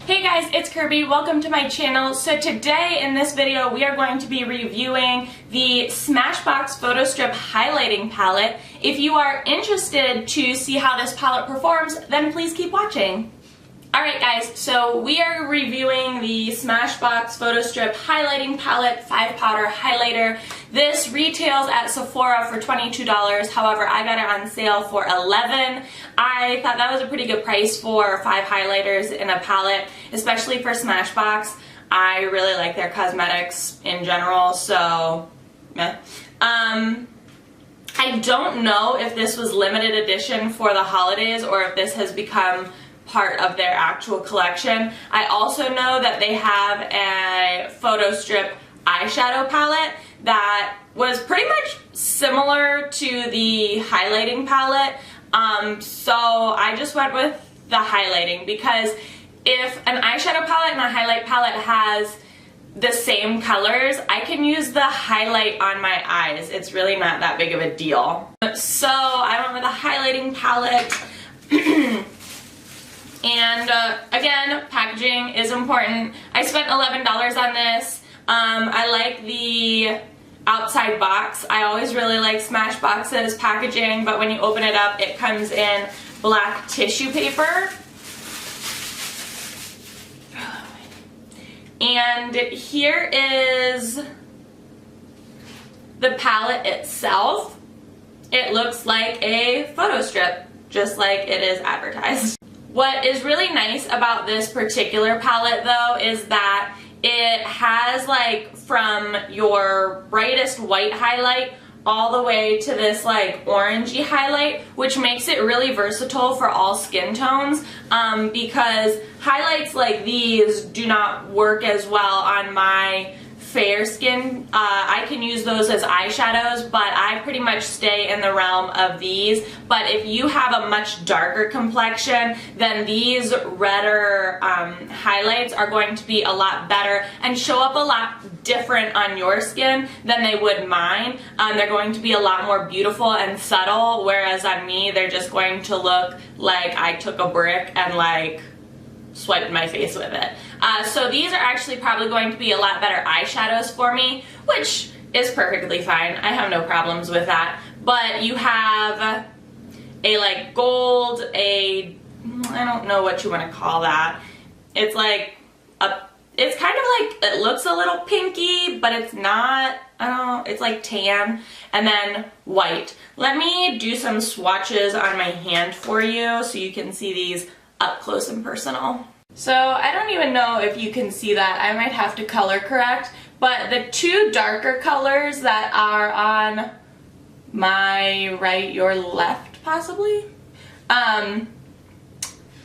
Hey guys, it's Kirby. Welcome to my channel. So today in this video we are going to be reviewing the SMASHBOX Photo Strip Highlighting Palette. If you are interested to see how this palette performs, then please keep watching. Alright guys, so we are reviewing the SMASHBOX Photo Strip Highlighting Palette 5 Powder Highlighter. This retails at Sephora for $22, however I got it on sale for $11. I thought that was a pretty good price for 5 highlighters in a palette, especially for SMASHBOX. I really like their cosmetics in general, so meh. I don't know if this was limited edition for the holidays or if this has become part of their actual collection. I also know that they have a photo strip eyeshadow palette that was pretty much similar to the highlighting palette, so I just went with the highlighting because if an eyeshadow palette and a highlight palette has the same colors, I can use the highlight on my eyes. It's really not that big of a deal. So I went with a highlighting palette. And again, packaging is important. I spent $11 on this. I like the outside box. I always really like SMASHBOX's packaging, but when you open it up, it comes in black tissue paper. And here is the palette itself. It looks like a photo strip, just like it is advertised. What is really nice about this particular palette though is that it has like from your brightest white highlight all the way to this like orangey highlight, which makes it really versatile for all skin tones, because highlights like these do not work as well on my fair skin. I can use those as eyeshadows, but I pretty much stay in the realm of these. But if you have a much darker complexion, then these redder highlights are going to be a lot better and show up a lot different on your skin than they would mine. They're going to be a lot more beautiful and subtle, whereas on me they're just going to look like I took a brick and like swiped my face with it. So these are actually probably going to be a lot better eyeshadows for me, which is perfectly fine. I have no problems with that. But you have a like gold, I don't know what you want to call that. It's like it's kind of like, it looks a little pinky, but it's not. I don't know, it's like tan, and then white. Let me do some swatches on my hand for you so you can see these up close and personal. So I don't even know if you can see that. I might have to color correct, but the two darker colors that are on my right, your left possibly,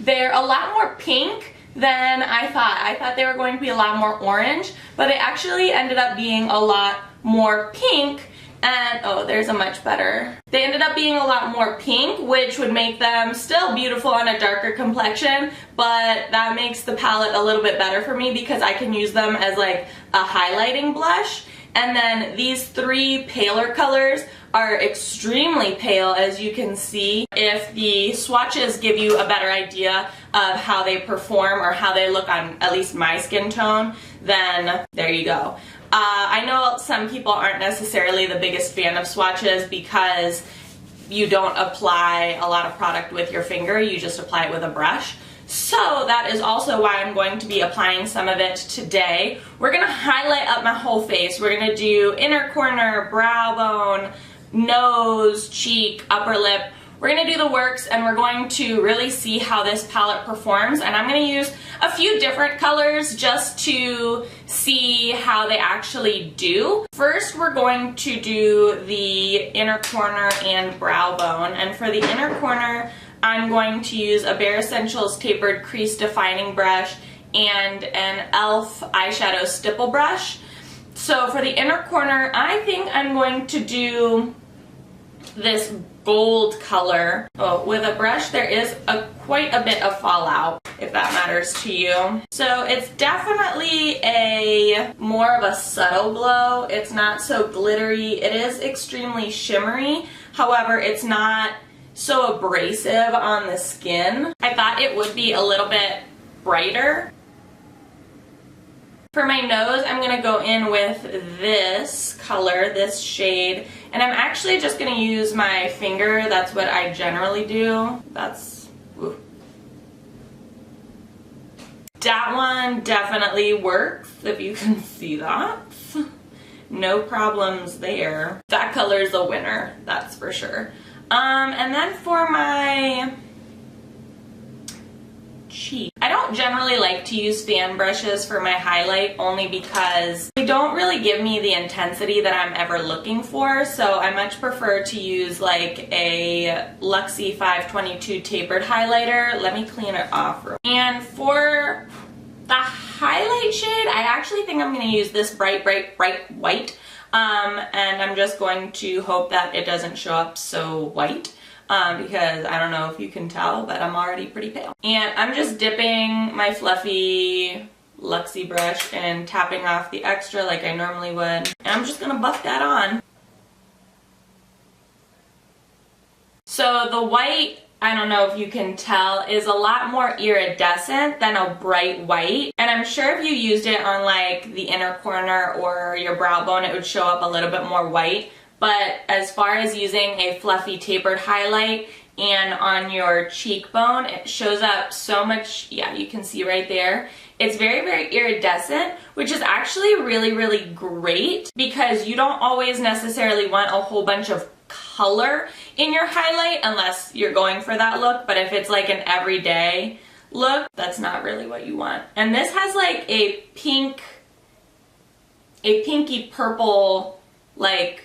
they're a lot more pink than I thought. I thought they were going to be a lot more orange, but they actually ended up being a lot more pink. And oh, there's a much better. They ended up being a lot more pink, which would make them still beautiful on a darker complexion, but that makes the palette a little bit better for me because I can use them as like a highlighting blush. And then these three paler colors are extremely pale, as you can see. If the swatches give you a better idea of how they perform or how they look on at least my skin tone, then there you go. I know some people aren't necessarily the biggest fan of swatches because you don't apply a lot of product with your finger, you just apply it with a brush. So that is also why I'm going to be applying some of it today. We're going to highlight up my whole face. We're going to do inner corner, brow bone, nose, cheek, upper lip. We're going to do the works and we're going to really see how this palette performs, and I'm going to use a few different colors just to see how they actually do. First we're going to do the inner corner and brow bone, and for the inner corner I'm going to use a Bare Escentuals Tapered Crease Defining Brush and an e.l.f. eyeshadow stipple brush. So for the inner corner I think I'm going to do this gold color. Oh, with a brush there is quite a bit of fallout, if that matters to you. So it's definitely a more of a subtle glow. It's not so glittery. It is extremely shimmery. However, it's not so abrasive on the skin. I thought it would be a little bit brighter. For my nose, I'm going to go in with this color, this shade, and I'm actually just going to use my finger. That's what I generally do. Ooh. That one definitely works, if you can see that. No problems there. That color is a winner, that's for sure. And then for my cheek, I don't generally like to use fan brushes for my highlight, only because they don't really give me the intensity that I'm ever looking for, so I much prefer to use like a Luxie 522 tapered highlighter. Let me clean it off. And for the highlight shade, I actually think I'm going to use this bright white, and I'm just going to hope that it doesn't show up so white. Because I don't know if you can tell, but I'm already pretty pale. And I'm just dipping my fluffy Luxie brush and tapping off the extra like I normally would. And I'm just gonna buff that on. So the white, I don't know if you can tell, is a lot more iridescent than a bright white. And I'm sure if you used it on like the inner corner or your brow bone, it would show up a little bit more white. But as far as using a fluffy tapered highlight and on your cheekbone, it shows up so much, yeah, you can see right there. It's very iridescent, which is actually really great because you don't always necessarily want a whole bunch of color in your highlight unless you're going for that look. But if it's like an everyday look, that's not really what you want. And this has like a pinky purple, like,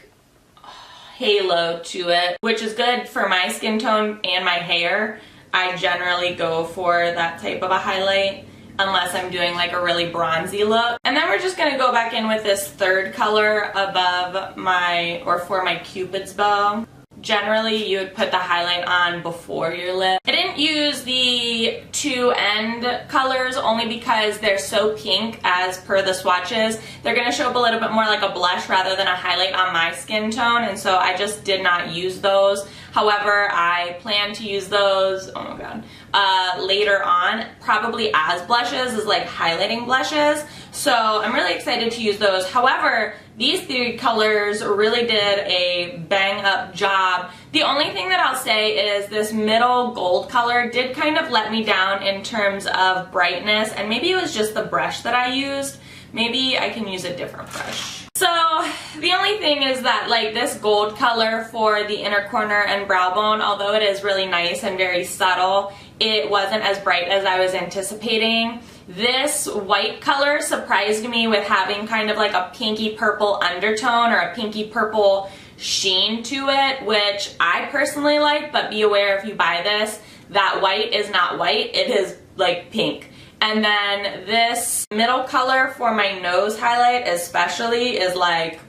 halo to it, which is good for my skin tone and my hair. I generally go for that type of a highlight unless I'm doing like a really bronzy look. And then we're just gonna go back in with this third color above my, or for my Cupid's bow. Generally, you would put the highlight on before your lip. I didn't use the two end colors only because they're so pink as per the swatches. They're going to show up a little bit more like a blush rather than a highlight on my skin tone, and so I just did not use those. However, I plan to use those, oh my god, later on, probably as blushes, as like highlighting blushes. So I'm really excited to use those. However, these three colors really did a bang up job. The only thing that I'll say is this middle gold color did kind of let me down in terms of brightness, and maybe it was just the brush that I used. Maybe I can use a different brush. So the only thing is that like this gold color for the inner corner and brow bone, although it is really nice and very subtle, it wasn't as bright as I was anticipating. This white color surprised me with having kind of like a pinky purple undertone or a pinky purple sheen to it, which I personally like, but be aware if you buy this, that white is not white, it is like pink. And then this middle color for my nose highlight especially is like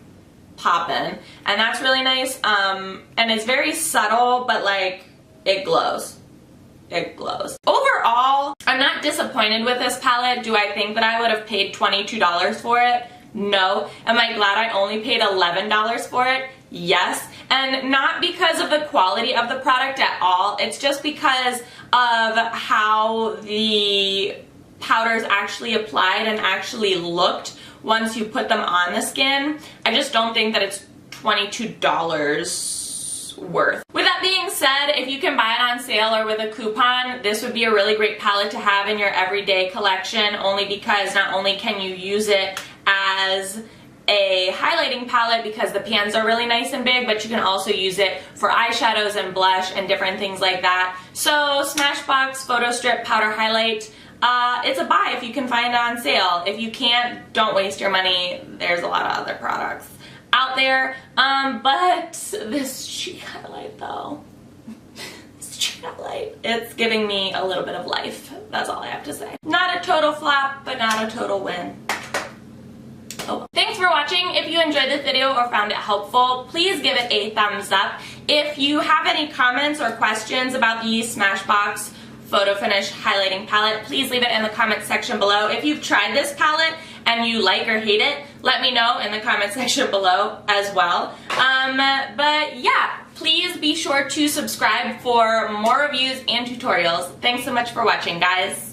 poppin', and that's really nice. And it's very subtle, but like it glows. It glows. Overall, I'm not disappointed with this palette. Do I think that I would have paid $22 for it? No. Am I glad I only paid $11 for it? Yes. And not because of the quality of the product at all. It's just because of how the powders actually applied and actually looked once you put them on the skin. I just don't think that it's $22 worth. With that being said, if you can buy it on sale or with a coupon, this would be a really great palette to have in your everyday collection, only because not only can you use it as a highlighting palette because the pans are really nice and big, but you can also use it for eyeshadows and blush and different things like that. So Smashbox Photo Strip Powder Highlight, it's a buy if you can find it on sale. If you can't, don't waste your money. There's a lot of other products out there, but this cheek highlight though, this cheek highlight, it's giving me a little bit of life. That's all I have to say. Not a total flop, but not a total win. Oh. Thanks for watching. If you enjoyed this video or found it helpful, please give it a thumbs up. If you have any comments or questions about the Smashbox Photo Finish Highlighting Palette, please leave it in the comments section below. If you've tried this palette and you like or hate it, let me know in the comment section below as well. But yeah, please be sure to subscribe for more reviews and tutorials. Thanks so much for watching, guys.